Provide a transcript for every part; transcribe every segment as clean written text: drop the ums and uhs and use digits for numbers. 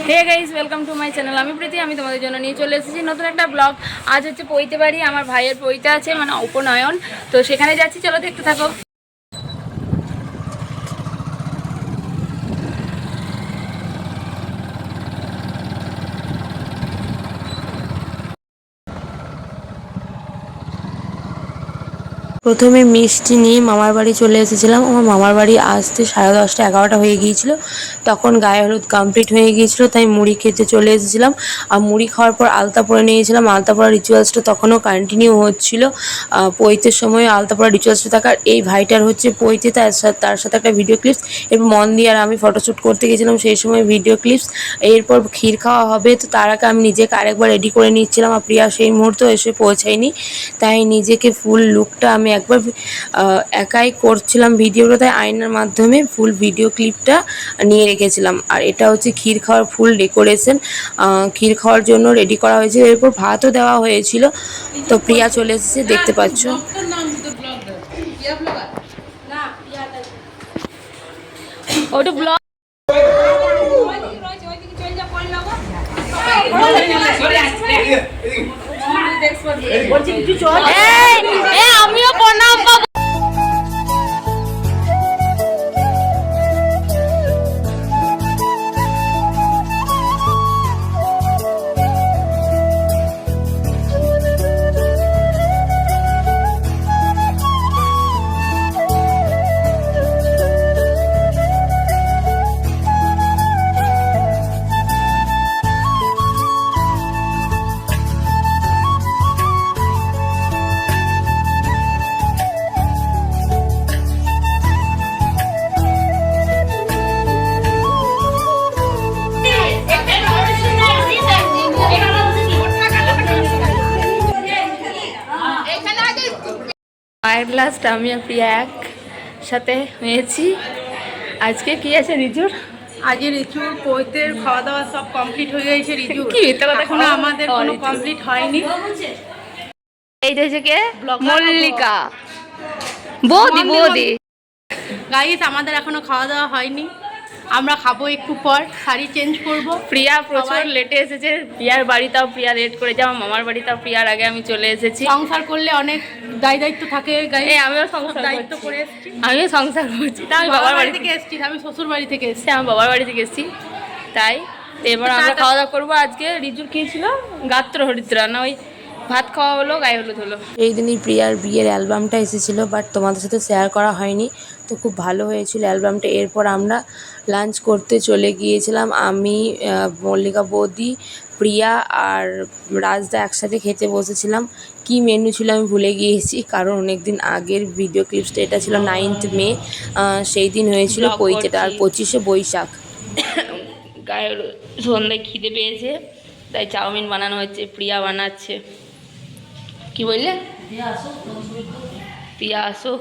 Hey guys, welcome to my channel. আমি প্রীতি, আমি তোমাদের জন্য নিয়ে চলে এসেছি নতুন একটা ব্লগ। আজ হচ্ছে পৈতে বাড়ি, আমার ভাইয়ের পৈতে আছে, মানে উপনয়ন। তো সেখানে যাচ্ছি, চলো দেখতে থাকো। প্রথমে মিষ্টি নিয়ে মামার বাড়ি চলে এসেছিলাম। আমার মামার বাড়ি আসতে 10:30 11টা হয়ে গিয়েছিল। তখন গায়ে হলুদ কমপ্লিট হয়ে গিয়েছিল, তাই মুড়ি খেতে চলে এসেছিলাম। আর মুড়ি খাওয়ার পর আলতা পরে নিয়েছিলাম। আলতা পরা রিচুয়ালসটা তখনও কন্টিনিউ হচ্ছিল। পৈতের সময় আলতা পরা রিচুয়ালসটা থাকার এই ভাইটার হচ্ছে পৈতে, তার সাথে একটা ভিডিও ক্লিপস এবং মন দিয়ে আর আমি ফটোশ্যুট করতে গেছিলাম সেই সময় ভিডিও ক্লিপস। এরপর ক্ষীর খাওয়া হবে, তো তার আগে আমি নিজেকে আরেকবার রেডি করে নিচ্ছিলাম। আর প্রিয়া সেই মুহূর্তে এসে পৌঁছায়নি, তাই নিজেকে ফুল লুকটা আমি একবার একাই করছিলাম ভিডিওটা, তাই আয়নার মাধ্যমে ফুল ভিডিও ক্লিপটা নিয়ে রেখেছিলাম। আর এটা হচ্ছে ক্ষীর খাওয়ার ফুল ডেকোরেশন। ক্ষীর খাওয়ার জন্য রেডি করা হয়েছিল, এরপর ভাতও দেওয়া হয়েছিল। তো প্রিয়া চলে এসেছে, দেখতে পাচ্ছ। ওটা ব্লগ আমিও প্রণাম পাবো। আর লাস্ট আমি আর প্রিয়া একসাথে হয়েছি। আজকে কি আছে রিজুর? আজ রিচুর পৈতের খাওয়া দাওয়া সব কমপ্লিট হয়ে গেছে। রিচু কি এখনো আমাদের কোনো কমপ্লিট হয়নি। এই যে কে মল্লিকা বৌদি গাইস, আমাদের এখনো খাওয়া দাওয়া হয়নি, আমরা খাবো একটু পর। শাড়ি চেঞ্জ করব। প্রিয়া প্রচুর লেটে এসেছে। প্রিয়ার বাড়িটাও প্রিয়া লেট করে যাও, মামার বাড়িটাও প্রিয়ার আগে আমি চলে এসেছি। সংসার করলে অনেক দায়িত্ব থাকে গাইস। আমিও সংসার দায়িত্ব করে এসেছি। আমিও সংসার করছি, তা আমি বাবার বাড়ি থেকে এসেছি, আমি শ্বশুর বাড়ি থেকে এসেছি, আমার বাবার বাড়ি থেকে এসেছি। তাই এবার আমরা খাওয়া দাওয়া করবো। আজকে রিজুর কি ছিল, গাত্র হরিদ্রা না, ওই ভাত খাওয়া হলো, গায়ে হলুদ হলো। এই দিনই প্রিয়ার বিয়ের অ্যালবামটা এসেছিলো, বাট তোমাদের সাথে শেয়ার করা হয়নি। তো খুব ভালো হয়েছিল অ্যালবামটা। এরপর আমরা লাঞ্চ করতে চলে গিয়েছিলাম। আমি, মল্লিকা বৌদি, প্রিয়া আর রাজদা একসাথে খেতে বসেছিলাম। কি মেনু ছিল আমি ভুলে গিয়েছি, কারণ অনেক দিন আগের ভিডিও ক্লিপসটা। এটা ছিল 9th মে, সেই দিন হয়েছিল পৈতেটা। আর 25শে বৈশাখ। গায়ে সন্ধ্যায় খিদে পেয়েছে, তাই চাউমিন বানানো হচ্ছে, প্রিয়া বানাচ্ছে। কি বললে? প্রিয়া আসো।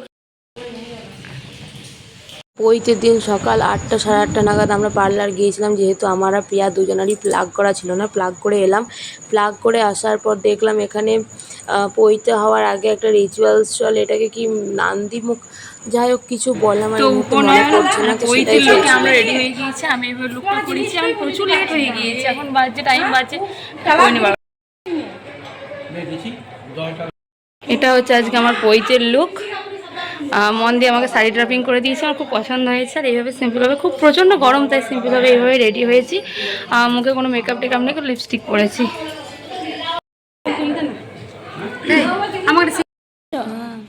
পৈতের দিন সকাল 8টা 8:30 নাগাদ আমরা পার্লার গিয়েছিলাম, যেহেতু আমার আর প্রিয়া দুজনারই প্লাগ করা ছিল না। প্লাগ করে এলাম। প্লাগ করে আসার পর দেখলাম এখানে পৈতে হওয়ার আগে একটা রিচুয়ালস চলে, এটাকে কি নান্দিমুখ, যাই হোক কিছু বলা মানে মনে পড়ছে না। তো সেটাই চলছে। আমরা রেডি হয়ে গিয়েছি, আমি এবার লুকটা করেছি। আমি প্রচুর লেট হয়ে গিয়েছি, এখন বাজছে টাইম বাজছে। এটা হচ্ছে আজকে আমার পৈতের লুক। মন দিয়ে আমাকে শাড়ি ড্রাপিং করে দিয়েছে, আমার খুব পছন্দ হয়েছে। আর এইভাবে সিম্পলভাবে, খুব প্রচণ্ড গরম তাই সিম্পলভাবে এইভাবে রেডি হয়েছি। মুখে কোনো মেকআপ টেকআপ নেই, লিপস্টিক পরেছি। আমার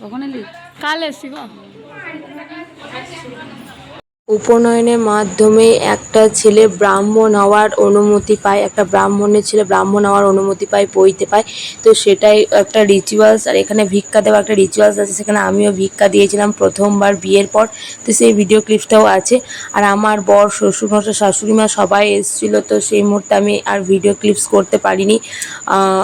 কখন এলি? কাল এসছি গো। উপনয়নের মাধ্যমে একটা ছেলে ব্রাহ্মণ হওয়ার অনুমতি পায়, একটা ব্রাহ্মণের ছেলে ব্রাহ্মণ হওয়ার অনুমতি পায়, পৈতে পায়। তো সেটাই একটা রিচুয়ালস। আর এখানে ভিক্ষা দেওয়া একটা রিচুয়ালস আছে, সেখানে আমিও ভিক্ষা দিয়েছিলাম প্রথমবার বিয়ের পর। তো সেই ভিডিও ক্লিপসটাও আছে। আর আমার বর, শ্বশুরমশাই, শাশুড়িমা সবাই এসেছিল। তো সেই মুহূর্তে আমি আর ভিডিও ক্লিপস করতে পারিনি।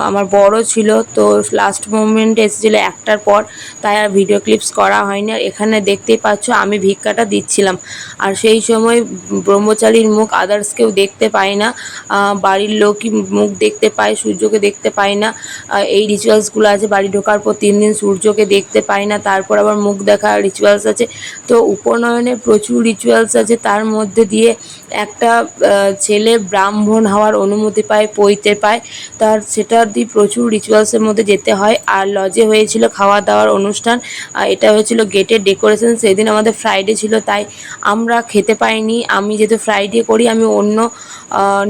আমার বড়ও ছিল, তো লাস্ট মোমেন্টে এসেছিলো 1টার পর, তাই আর ভিডিও ক্লিপস করা হয়নি। আর এখানে দেখতেই পাচ্ছ আমি ভিক্ষাটা দিচ্ছিলাম। আর সেই সময় ব্রহ্মচারীর মুখ আদার্স কেউ দেখতে পায় না, বাড়ির লোকই মুখ দেখতে পায়, সূর্যকে দেখতে পায় না। এই রিচুয়ালসগুলো আছে, বাড়ি ঢোকার পর 3 দিন সূর্যকে দেখতে পায় না, তারপর আবার মুখ দেখা রিচুয়ালস আছে। তো উপনয়নে প্রচুর রিচুয়ালস আছে, তার মধ্যে দিয়ে একটা ছেলে ব্রাহ্মণ হওয়ার অনুমতি পায়, পৈতে পায়, তার সেটা দিয়ে প্রচুর রিচুয়ালসের মধ্যে যেতে হয়। আর লজে হয়েছিল খাওয়া দাওয়ার অনুষ্ঠান, এটা হয়েছিল গেটের ডেকোরেশন। সেদিন আমাদের ফ্রাইডে ছিল, তাই আমরা খেতে পাইনি। আমি যেহেতু ফ্রাইডে করি, আমি অন্য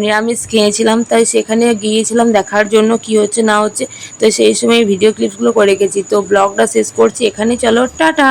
নিরামিষ খেয়েছিলাম, তাই সেখানে গিয়েছিলাম দেখার জন্য কি হচ্ছে না হচ্ছে। তো সেই সময় ভিডিও ক্লিপসগুলো করে রেখেছি। তো ব্লগটা শেষ করছি এখানে, চলো টাটা।